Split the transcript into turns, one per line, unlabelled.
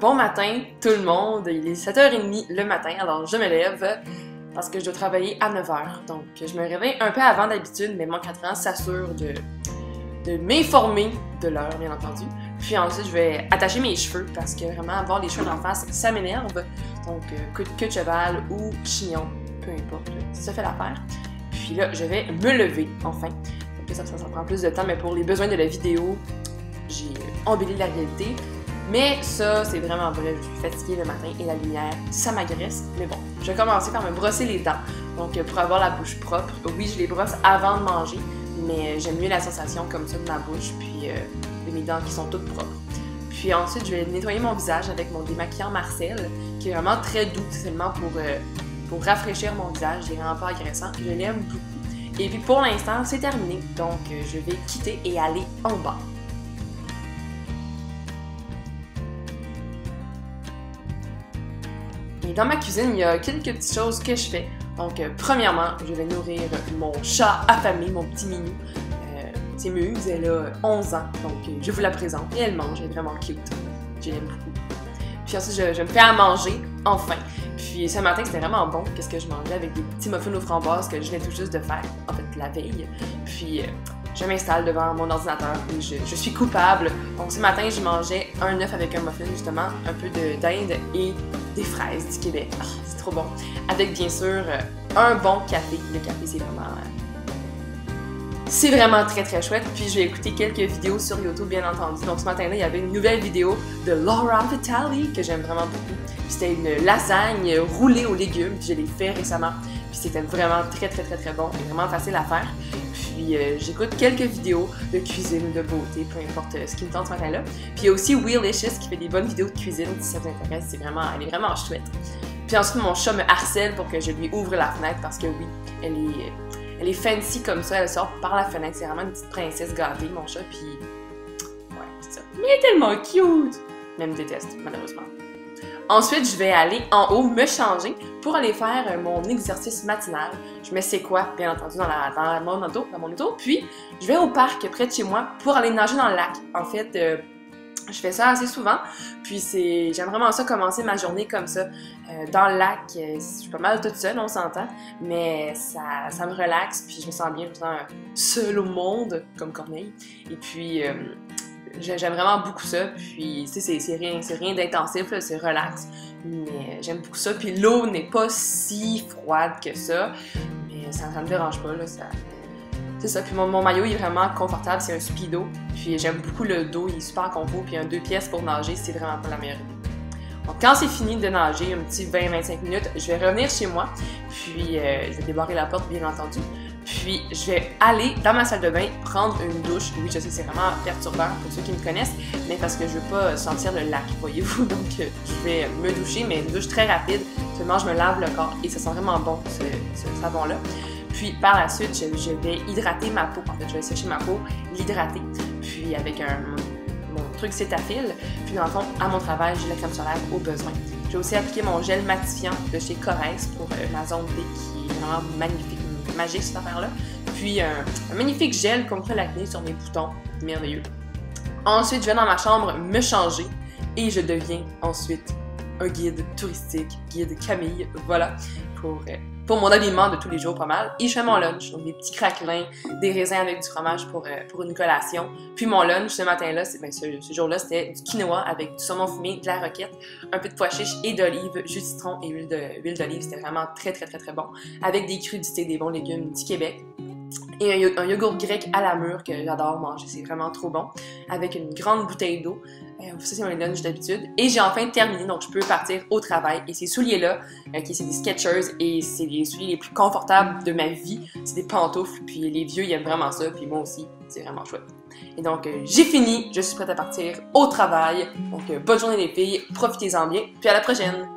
Bon matin tout le monde, il est 7h30 le matin, alors je me lève parce que je dois travailler à 9h. Donc je me réveille un peu avant d'habitude, mais mon cadran s'assure de m'informer de l'heure, bien entendu. Puis ensuite, je vais attacher mes cheveux parce que vraiment avoir les cheveux en face, ça m'énerve. Donc queue de cheval ou chignon, peu importe, ça fait l'affaire. Puis là, je vais me lever, enfin. Donc ça prend plus de temps, mais pour les besoins de la vidéo, j'ai embelli la réalité. Mais ça, c'est vraiment vrai, je suis fatiguée le matin et la lumière, ça m'agresse. Mais bon, je vais commencer par me brosser les dents. Donc pour avoir la bouche propre, oui, je les brosse avant de manger, mais j'aime mieux la sensation comme ça de ma bouche, puis de mes dents qui sont toutes propres. Puis ensuite, je vais nettoyer mon visage avec mon démaquillant Marcel, qui est vraiment très doux, seulement pour rafraîchir mon visage, il est vraiment pas agressant, je l'aime beaucoup. Et puis pour l'instant, c'est terminé, donc je vais quitter et aller en bas. Et dans ma cuisine, il y a quelques petites choses que je fais. Donc, premièrement, je vais nourrir mon chat affamé, mon petit minou. C'est Muse, elle a 11 ans, donc je vous la présente. Et elle mange, elle est vraiment cute. Je l'aime beaucoup. Puis ensuite, je me fais à manger, enfin. Puis ce matin, c'était vraiment bon, qu'est-ce que je mangeais avec des petits muffins aux framboises que je venais tout juste de faire, en fait, la veille. Puis je m'installe devant mon ordinateur et je suis coupable. Donc ce matin, je mangeais un œuf avec un muffin, justement, un peu de dinde et des fraises du Québec. Ah, c'est trop bon. Avec, bien sûr, un bon café. Le café, c'est vraiment très très chouette. Puis j'ai écouté quelques vidéos sur YouTube, bien entendu. Donc ce matin-là, il y avait une nouvelle vidéo de Laura Vitale que j'aime vraiment beaucoup. C'était une lasagne roulée aux légumes, puis je l'ai fait récemment. Puis c'était vraiment très très très très bon et vraiment facile à faire. Puis j'écoute quelques vidéos de cuisine ou de beauté, peu importe ce qui me tente ce matin-là. Puis il y a aussi Wheelicious qui fait des bonnes vidéos de cuisine, si ça vous intéresse, elle est vraiment chouette. Puis ensuite, mon chat me harcèle pour que je lui ouvre la fenêtre parce que oui, elle est fancy comme ça, elle sort par la fenêtre, c'est vraiment une petite princesse gâtée, mon chat, puis ouais, c'est ça. Mais il est tellement cute! Mais elle me déteste, malheureusement. Ensuite, je vais aller en haut me changer pour aller faire mon exercice matinal. Je me sais quoi, bien entendu, dans mon auto. Puis, je vais au parc près de chez moi pour aller nager dans le lac. En fait, je fais ça assez souvent. Puis, j'aime vraiment ça, commencer ma journée comme ça. Dans le lac, je suis pas mal toute seule, on s'entend. Mais ça me relaxe, puis je me sens bien, je me sens seule au monde, comme Corneille. Et puis... j'aime vraiment beaucoup ça, puis tu sais, c'est rien d'intensif, c'est relax, mais j'aime beaucoup ça, puis l'eau n'est pas si froide que ça, mais ça me dérange pas, là, c'est ça, puis mon maillot il est vraiment confortable, c'est un speedo, puis j'aime beaucoup le dos, il est super confort, puis un 2 pièces pour nager, c'est vraiment pas la meilleure idée. Donc quand c'est fini de nager, un petit 20-25 minutes, je vais revenir chez moi, puis je vais débarrer la porte, bien entendu. Puis, je vais aller dans ma salle de bain prendre une douche. Oui, je sais, c'est vraiment perturbant pour ceux qui me connaissent, mais parce que je veux pas sentir le lac, voyez-vous. Donc, je vais me doucher, mais une douche très rapide. Seulement, je me lave le corps et ça sent vraiment bon, ce savon-là. Puis, par la suite, je vais hydrater ma peau. En fait, je vais sécher ma peau, l'hydrater. Puis, avec mon truc Cétafil. Puis, dans le fond, à mon travail, j'ai la crème solaire au besoin. J'ai aussi appliqué mon gel matifiant de chez Corrèze pour ma zone B qui est vraiment magnifique. Magique cette affaire-là. Puis un magnifique gel contre l'acné sur mes boutons. Merveilleux. Ensuite, je vais dans ma chambre me changer et je deviens ensuite un guide touristique, guide Camille, voilà, pour mon habillement de tous les jours pas mal. Et je fais mon lunch, donc des petits craquelins, des raisins avec du fromage pour une collation. Puis mon lunch ce matin-là, ce jour-là, c'était du quinoa avec du saumon fumé, de la roquette, un peu de pois chiche et d'olive, jus de citron et huile d'olive. C'était vraiment très très très très bon. Avec des crudités, des bons légumes du Québec. Et un yogourt grec à la mûre que j'adore manger, c'est vraiment trop bon. Avec une grande bouteille d'eau. Ça, c'est mon lunch d'habitude. Et j'ai enfin terminé, donc je peux partir au travail. Et ces souliers-là, c'est des Skechers et c'est les souliers les plus confortables de ma vie. C'est des pantoufles, puis les vieux, ils aiment vraiment ça, puis moi aussi, c'est vraiment chouette. Et donc, j'ai fini, je suis prête à partir au travail. Donc, bonne journée les filles, profitez-en bien, puis à la prochaine!